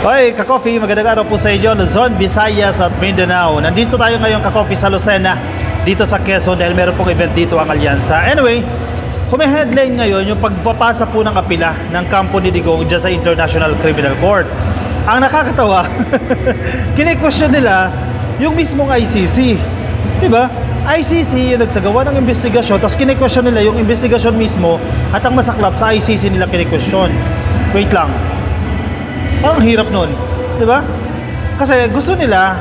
Hoy, ka-coffee, magandang araw po sa inyo, Luzon, Visayas at Mindanao. Nandito tayo ngayon, ka-coffee, sa Lucena, dito sa Quezon dahil meron pong event dito ang Alyansa. Anyway, humiheadline ngayon yung pagpapasa po ng apila ng kampo ni Digong dyan sa International Criminal Court. Ang nakakatawa, kine-question nila yung mismong ICC. Diba? ICC yung nagsagawa ng investigasyon, tapos kine-question nila yung investigasyon mismo at ang masaklap sa ICC nila kine-question. Wait lang. Parang hirap nun, di ba? Kasi gusto nila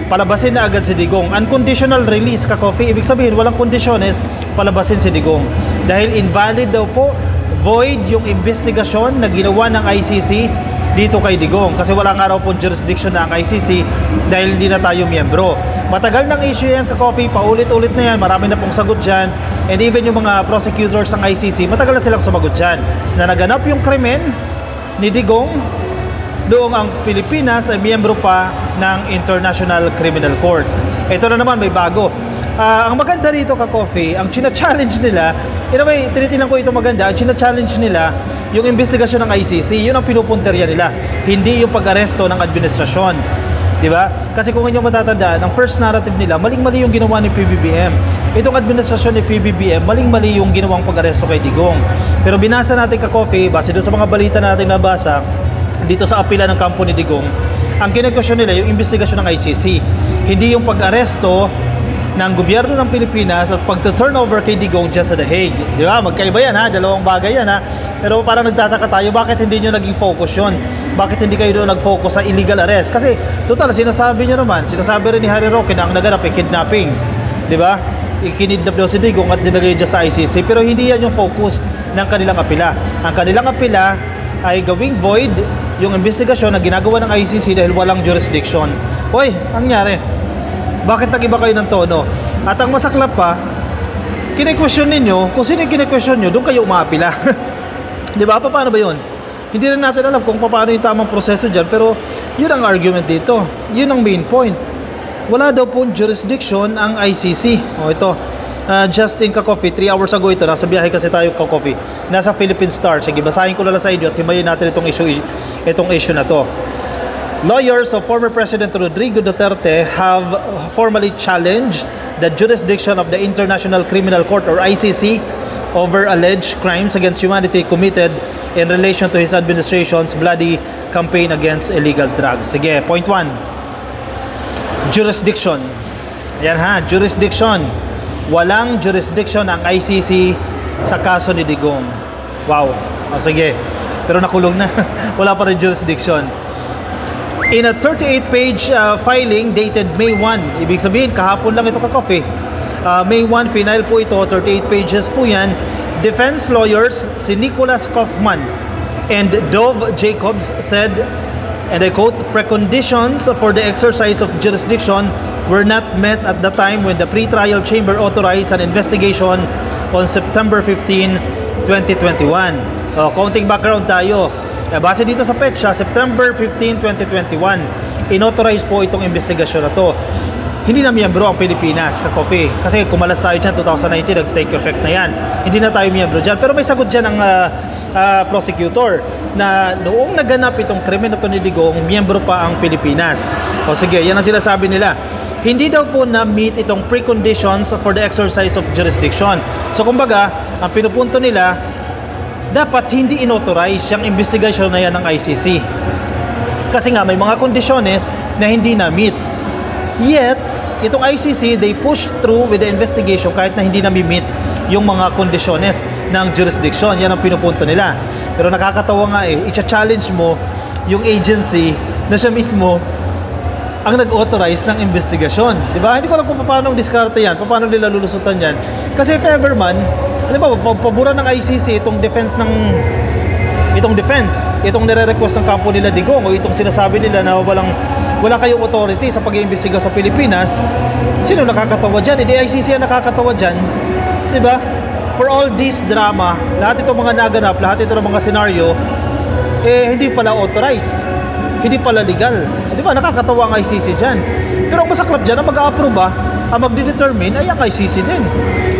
palabasin na agad si Digong. Unconditional release, ka-coffee. Ibig sabihin, walang kondisyones, palabasin si Digong. Dahil invalid daw po, void yung investigasyon na ginawa ng ICC dito kay Digong. Kasi wala nga raw po jurisdiction na ang ICC dahil hindi na tayo miyembro. Matagal ng issue yan, ka-coffee. Paulit-ulit na yan. Marami na pong sagot dyan. And even yung mga prosecutors ng ICC, matagal na silang sumagot dyan. Na naganap yung krimen ni Digong, doong ang Pilipinas ay miyembro pa ng International Criminal Court. Ito na naman, may bago. Ang maganda rito, ka-coffee, ang china-challenge nila, in a way, tinitingnan ko ito maganda, ang china-challenge nila, yung investigasyon ng ICC, yun ang pinupunterya nila. Hindi yung pag-aresto ng administrasyon. Diba? Kasi kung inyong matatandaan, ang first narrative nila, maling-mali yung ginawa ni PBBM. Itong administrasyon ni PBBM, maling-mali yung ginawang pag-aresto kay Digong. Pero binasa natin, ka-coffee, base doon sa mga balita na natin nabasa, dito sa apila ng kampo ni Digong, ang kine-question nila yung investigasyon ng ICC, hindi yung pag-aresto ng gobyerno ng Pilipinas at pag-turnover kay Digong dyan sa The Hague. Di ba? Magkaiba yan, ha? Dalawang bagay yan, ha? Pero parang nagtataka tayo, bakit hindi nyo naging focus yun? Bakit hindi kayo doon nag-focus sa illegal arrest? Kasi total, sinasabi nyo naman, sinasabi rin ni Harry Roque na ang naganap ay kidnapping. Di ba? Ikinidnap daw si Digong at dinagay dyan sa ICC, pero hindi yan yung focus ng kanilang apila. Ang kanilang apila ay gawing void yung investigasyon na ginagawa ng ICC dahil walang jurisdiction. Hoy, ang nangyari? Bakit nag-iba kayo ng tono? At ang masaklap pa, kine-question ninyo, kung sino yung kine-question nyo, doon kayo umaapila. Di ba? Paano ba yun? Hindi rin natin alam kung paano yung tamang proseso dyan, pero yun ang argument dito. Yun ang main point. Wala daw po jurisdiction ang ICC. O ito, Justin, ka-coffee, 3 hours ago ito, nasa biyahe kasi tayo, ka-coffee, nasa Philippine Star. Sige, basahin ko lang sa inyo at himayin natin itong issue na to. Lawyers of former President Rodrigo Duterte have formally challenged the jurisdiction of the International Criminal Court or ICC over alleged crimes against humanity committed in relation to his administration's bloody campaign against illegal drugs. Sige, point 1. Jurisdiction. Yan ha, jurisdiction. Walang jurisdiction ang ICC sa kaso ni Digong. Wow. O sige. Pero nakulong na. Wala pa rin jurisdiction. In a 38-page filing dated May 1, ibig sabihin, kahapon lang ito, ka-coffee. May 1, final po ito, 38 pages po yan. Defense lawyers, si Nicholas Kaufman and Dove Jacobs said, and I quote, preconditions for the exercise of jurisdiction were not met at the time when the pre-trial chamber authorized an investigation on September 15, 2021. Counting background tayo. Base dito sa petsa, September 15, 2021, inauthorize po itong investigasyon na to. Hindi na miyembro ang Pilipinas, ka-coffee. Kasi kumalas tayo dyan, 2019, nag-take effect na yan. Hindi na tayo miyembro dyan. Pero may sagot dyan ang prosecutor na noong naganap itong krimen na to ni Digong, miyembro pa ang Pilipinas. O sige, yan ang sinasabi nila. Hindi daw po na-meet itong preconditions for the exercise of jurisdiction. So kumbaga, ang pinupunto nila, dapat hindi inauthorize yung investigation na yan ng ICC. Kasi nga, may mga kondisyones na hindi na-meet. Yet, itong ICC, they push through with the investigation kahit na hindi na-meet yung mga kondisyones ng jurisdiction. Yan ang pinupunto nila. Pero nakakatawa nga i-challenge mo yung agency na siya mismo ang nag-authorize ng investigasyon. Diba? Hindi ko alam kung paano diskarte yan, paano nila lulusutan yan. Kasi if ever man, ano ba, pabura ng ICC itong defense, itong nire-request ng kampo nila Digong o itong sinasabi nila na wala kayong authority sa pag-iimbestiga sa Pilipinas, sino nakakatawa dyan? Hindi ICC ang nakakatawa dyan. Diba? For all this drama, lahat itong mga naganap, lahat itong mga senaryo, hindi pala authorized. Hindi pala legal. Diba? Nakakatawa ang ICC dyan. Pero ang masaklap dyan, ang mag-a-approve ang magdedetermine ay ang ICC din.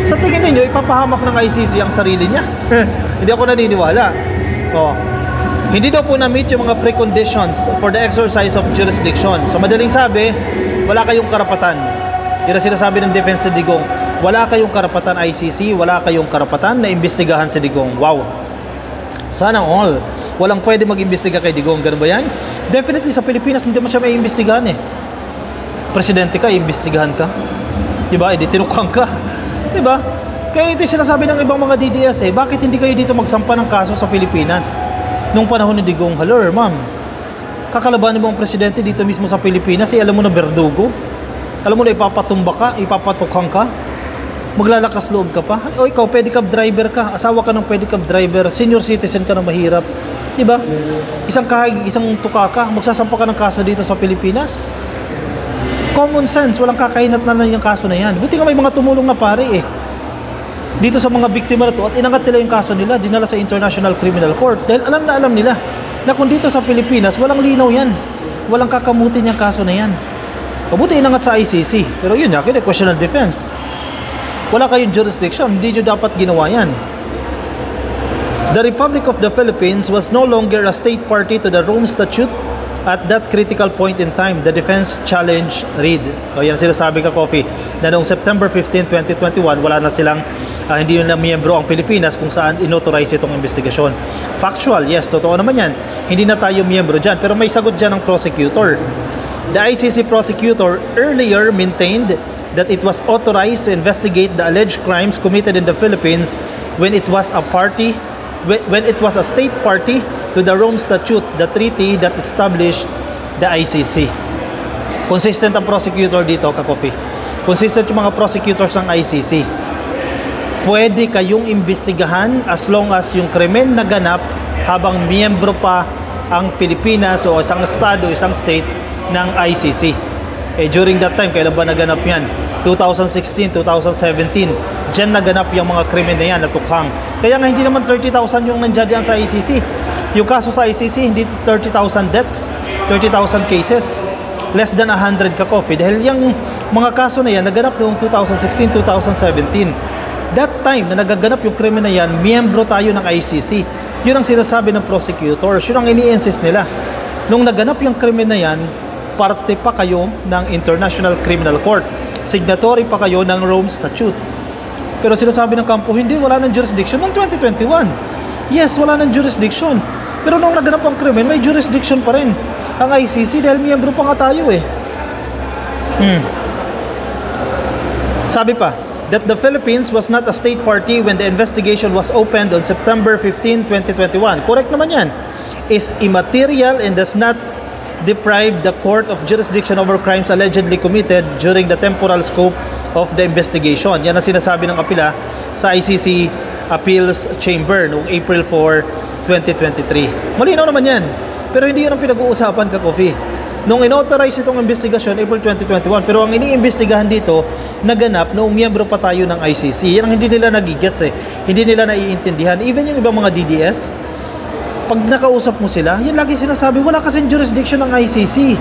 Sa tingin ninyo, ipapahamak ng ICC ang sarili niya? Hindi ako naniniwala. Hindi daw po na-meet yung mga preconditions for the exercise of jurisdiction. So madaling sabi, wala kayong karapatan. Yun ang sinasabi ng defense ni Digong. Wala kayong karapatan ICC, wala kayong karapatan na imbestigahan si Digong. Wow. Sana all. Walang pwede mag-imbestiga kay Digong. Ganun ba yan? Definitely sa Pilipinas, hindi mo siya may imbestigahan eh. Presidente ka, imbestigahan ka. Diba? Hindi tinukhang ka. Diba? Kaya ito yung sinasabi ng ibang mga DDS eh. Bakit hindi kayo dito magsampa ng kaso sa Pilipinas? Nung panahon ni Digong, hello, ma'am. Kakalabanin mo ang presidente dito mismo sa Pilipinas, eh, alam mo na berdugo. Alam mo na ipapatumba ka, ipapatukhang ka. Maglalakas loob ka pa. O ikaw, pedicab driver ka. Asawa ka ng pedicab driver. Senior citizen ka na mahirap. Diba? Isang kahig, isang tuka ka. Magsasampa ka ng kaso dito sa Pilipinas. Common sense. Walang kakainat na yung kaso na yan. Buti nga may mga tumulong na pare eh. Dito sa mga biktima na to at inangat nila yung kaso nila, dinala sa International Criminal Court dahil alam na alam nila na kung dito sa Pilipinas walang linaw yan, walang kakamutin yung kaso na yan. Mabuti inangat sa ICC, pero yun yakin, question of defense. Wala kayong jurisdiction, hindi nyo dapat ginawa yan. The Republic of the Philippines was no longer a state party to the Rome Statute at that critical point in time. The defense challenge read. O yan sinasabi ka, Coffee, na noong September 15, 2021, wala na silang hindi na miyembro ang Pilipinas kung saan inauthorize itong investigasyon. Factual, yes, totoo naman yan. Hindi na tayo miyembro dyan, pero may sagot dyan ng prosecutor. The ICC prosecutor earlier maintained that it was authorized to investigate the alleged crimes committed in the Philippines when it was a state party to the Rome Statute, the treaty that established the ICC. Consistent ang prosecutor dito, Ka-Coffee. Consistent yung mga prosecutors ng ICC. Pwede kayong imbestigahan as long as yung krimen na ganap habang miyembro pa ang Pilipinas o isang estado, isang state ng ICC. During that time, kailan ba naganap yan? 2016, 2017. Diyan naganap yung mga krimen na yan, natukhang. Kaya nga hindi naman 30,000 yung nandiyan sa ICC. Yung kaso sa ICC, hindi 30,000 deaths, 30,000 cases. Less than 100 Ka-Coffee. Dahil yung mga kaso na yan, naganap noong 2016, 2017. That time na nagaganap yung krimen na yan, miyembro tayo ng ICC. Yun ang sinasabi ng prosecutors. Yun ang ini-insist nila. Nung naganap yung krimen na yan, parte pa kayo ng International Criminal Court. Signatory pa kayo ng Rome Statute. Pero sinasabi ng kampo, hindi, wala ng jurisdiction noong 2021. Yes, wala ng jurisdiction. Pero nung naganap ang krimen, may jurisdiction pa rin ang ICC dahil miyembro pa nga tayo eh. Sabi pa, that the Philippines was not a state party when the investigation was opened on September 15, 2021. Correct naman yan. Is immaterial and does not deprive the court of jurisdiction over crimes allegedly committed during the temporal scope of the investigation. Yan ang sinasabi ng apila sa ICC Appeals Chamber noong April 4, 2023. Malinaw naman yan. Pero hindi yun ang pinag-uusapan, Ka-Coffee. Nung inauthorize itong investigasyon, April 2021, pero ang iniimbestigahan dito, naganap noong miyembro pa tayo ng ICC. Yan ang hindi nila nagigets eh. Hindi nila naiintindihan. Even yung ibang mga DDS, pag nakausap mo sila, yan lagi sinasabi, wala kasing jurisdiction ng ICC.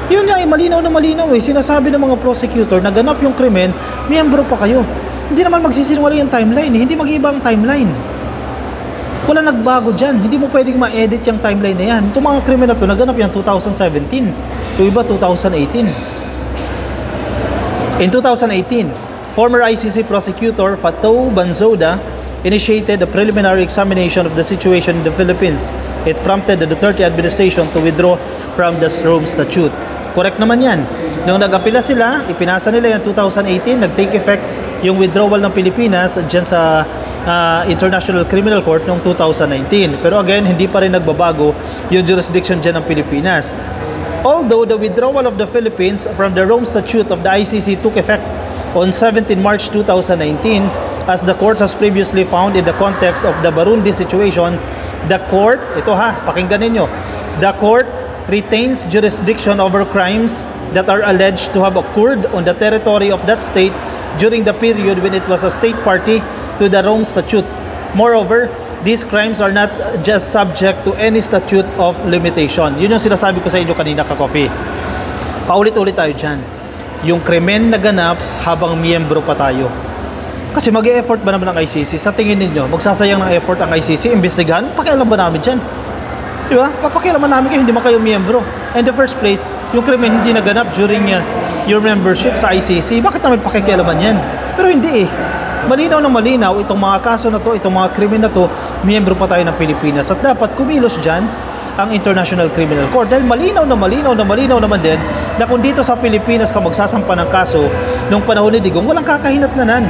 Yun nga eh, malinaw na malinaw eh. Sinasabi ng mga prosecutor, naganap yung krimen, miyembro pa kayo. Hindi naman magsisinungaling yung timeline eh. Hindi mag-iba ang timeline. Wala nagbago dyan. Hindi mo pwedeng ma-edit yung timeline na yan. Itong mga krimen na ito, naganap yung 2017. Yung iba, 2018. In 2018, former ICC prosecutor Fatou Bensouda initiated a preliminary examination of the situation in the Philippines. It prompted the Duterte administration to withdraw from the Rome Statute. Correct naman yan. Nung nag-apila sila, ipinasa nila yung 2018, nag-take effect yung withdrawal ng Pilipinas dyan sa International Criminal Court noong 2019. Pero again, hindi pa rin nagbabago yung jurisdiction dyan ng Pilipinas. Although the withdrawal of the Philippines from the Rome Statute of the ICC took effect on 17 March 2019, as the court has previously found in the context of the Burundi situation, the court, ito ha, pakinggan ninyo, the court retains jurisdiction over crimes that are alleged to have occurred on the territory of that state during the period when it was a state party to the Rome Statute. Moreover, these crimes are not just subject to any statute of limitation. Yun yung sinasabi ko sa inyo kanina, Ka-Coffee. Paulit-ulit tayo dyan. Yung krimen na ganap habang miyembro pa tayo. Kasi mag-e-effort ba naman ang ICC? Sa tingin ninyo, magsasayang ng effort ang ICC, imbestigahan? Pakialam ba namin dyan? Di ba? Papakialaman namin kayo, hindi man kayo miyembro. In the first place, yung krimen hindi naganap during your membership sa ICC. Bakit namin pakikialaman yan? Pero hindi eh. Malinaw na malinaw, itong mga kaso na to, itong mga krimen na to, miyembro pa tayo ng Pilipinas. At dapat kumilos dyan ang International Criminal Court. Dahil malinaw naman din na kung dito sa Pilipinas ka magsasampa ng kaso nung panahon ni Digong, walang kakahinatnanan.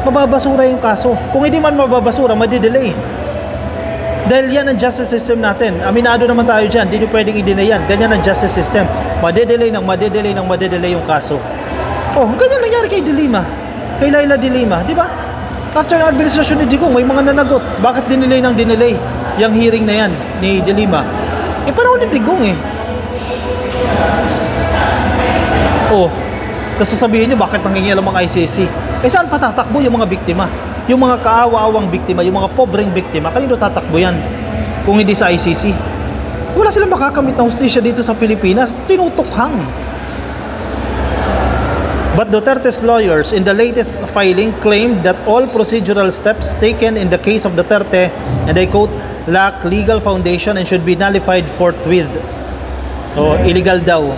Mababasura yung kaso. Kung hindi man mababasura, madidelay. Dahil yan ang justice system natin. Aminado naman tayo dyan. Hindi nyo pwedeng i-deny yan. Ganyan ang justice system. Madedelay yung kaso. Oh, ganyan nangyari kay De Lima. Kay Laila De Lima, di ba? After ng administrasyon ni Digong, may mga nanagot. Bakit dinelay yung hearing na yan ni De Lima? Panahon ni Digong eh. Oh, kasi sabihin nyo, bakit nangingialam ang ICC? Saan patatakbo yung mga biktima? Yung mga kaawa-awang biktima, yung mga pobreng biktima, kanino tatakbo yan? Kung hindi sa ICC. Wala silang makakamit na hustisya dito sa Pilipinas. Tinutukhang. But Duterte's lawyers in the latest filing claimed that all procedural steps taken in the case of Duterte, and I quote, lack legal foundation and should be nullified forthwith. O, illegal daw.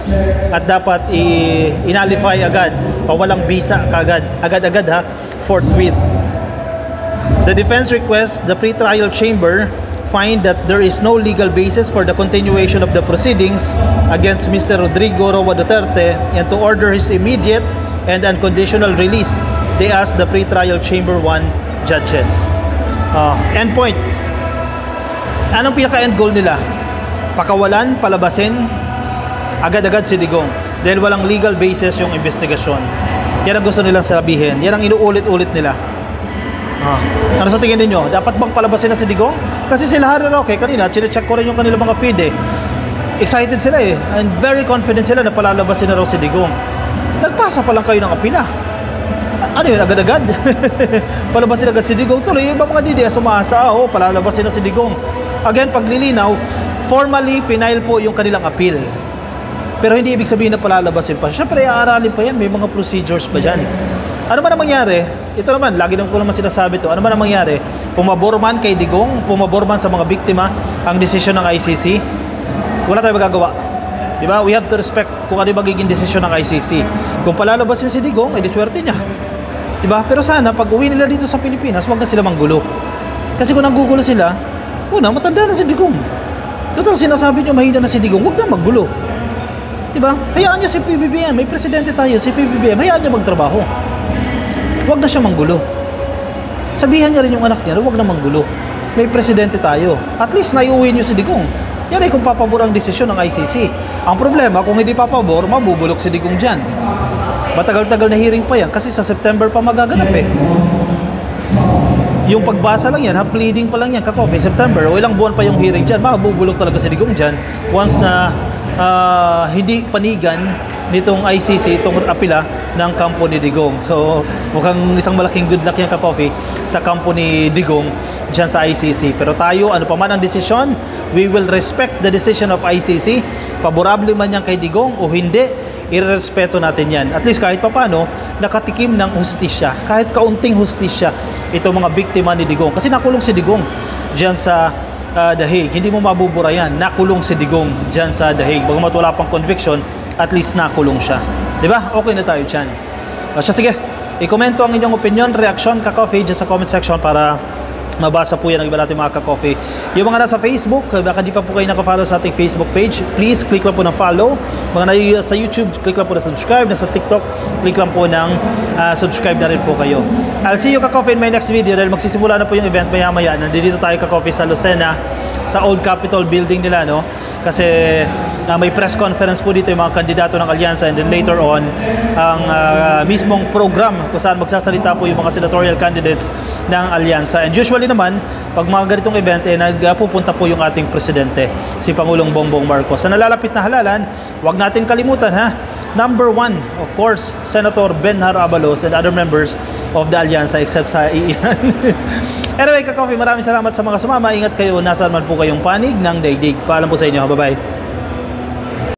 At dapat i-nullify agad. Pawalang bisa kagad. Agad-agad ha. Forthwith. The defense requests the pre-trial chamber find that there is no legal basis for the continuation of the proceedings against Mr. Rodrigo Roa Duterte and to order his immediate and unconditional release. They asked the pre-trial chamber 1 judges. End point. Anong pinaka-end goal nila? Pakawalan, palabasin, agad-agad si Digong. Dahil walang legal basis yung investigasyon. Yan ang gusto nilang sabihin. Yan ang inuulit-ulit nila. Ano sa tingin ninyo? Dapat bang palabasin na si Digong? Kasi sila Harry Roque, kanina, chinecheck ko rin yung kanilang mga feed eh. Excited sila eh. And very confident sila na palalabasin na raw si Digong. Nagpasa pa lang kayo ng apila. Ano yun, agad-agad? Palabasin agad si Digong. Tuloy, yung mga DDS sumaasa, palalabasin na si Digong. Again, paglilinaw, formally, final po yung kanilang appeal. Pero hindi ibig sabihin na palalabasin pa. Siyempre, aaralin pa yan. May mga procedures pa dyan. Ano man ang mangyari, ito naman, lagi naman ko naman sinasabi to, ano man ang mangyari, pumabor man kay Digong, pumabor man sa mga biktima, ang desisyon ng ICC, wala tayong magagawa. Diba? We have to respect kung ano yung magiging desisyon ng ICC. Kung palalabasin si Digong, ay diswerte niya. Diba? Pero sana, pag uwi nila dito sa Pilipinas, huwag na sila manggulo. Kasi kung nanggugulo sila, una, matanda na si Digong. Total, sinasabi niyo mahina na si Digong, huwag na manggulo. Diba? Hayaan niyo si PBBM, may presidente tayo, si PBBM, hayaan niyo magtrabaho. Huwag na siya manggulo. Sabihan niya rin yung anak niya, huwag na manggulo. May presidente tayo. At least naiuwi niyo si Digong. Yan ay kung papabor ang desisyon ng ICC. Ang problema, kung hindi papabor, mabubulok si Digong dyan. Matagal-tagal na hearing pa yan kasi sa September pa magaganap eh. Yung pagbasa lang yan, pleading pa lang yan, kakofi, September, o ilang buwan pa yung hearing dyan, mabubulok talaga si Digong dyan once na hindi panigan nitong ICC, itong apila ng kampo ni Digong. So, mukhang isang malaking good luck yan, kakofi, sa kampo ni Digong dyan sa ICC. Pero tayo, ano pa man ang desisyon, we will respect the decision of ICC. Paborable man yan kay Digong o hindi, irerespeto natin yan. At least kahit papano, nakatikim ng hustisya. Kahit kaunting hustisya, ito mga biktima ni Digong. Kasi nakulong si Digong dyan sa The Hague. Hindi mo mabubura yan. Nakulong si Digong dyan sa The Hague. Bagamat wala pang conviction, at least nakulong siya. Diba? Okay na tayo dyan. Sige, i-komento ang inyong opinion, reaction, ka-coffee dyan sa comment section para mabasa po yan ng iba natin mga ka-coffee. Yung mga nasa Facebook, baka di pa po kayo naka-follow sa ating Facebook page, please click lang po ng follow. Mga sa YouTube, click lang po na subscribe. Nasa TikTok, click lang po ng subscribe na rin po kayo. I'll see you ka-coffee in my next video dahil magsisimula na po yung event maya-maya. Nandito tayo ka-coffee sa Lucena, sa Old Capitol building nila, no? Kasi may press conference po dito yung mga kandidato ng alyansa, and then later on ang mismong program kung saan magsasalita po yung mga senatorial candidates ng alyansa. And usually naman pag mga ganitong event nagpupunta po yung ating presidente, si Pangulong Bongbong Marcos. Sa nalalapit na halalan, huwag natin kalimutan ha, number 1 of course, Senator Benhar Abalos and other members of the alyansa except sa iilan. Anyway, ka-coffee, maraming salamat sa mga sumama. Ingat kayo, nasaan man po kayong panig ng daigdig. Paalam po sa inyo. Bye-bye.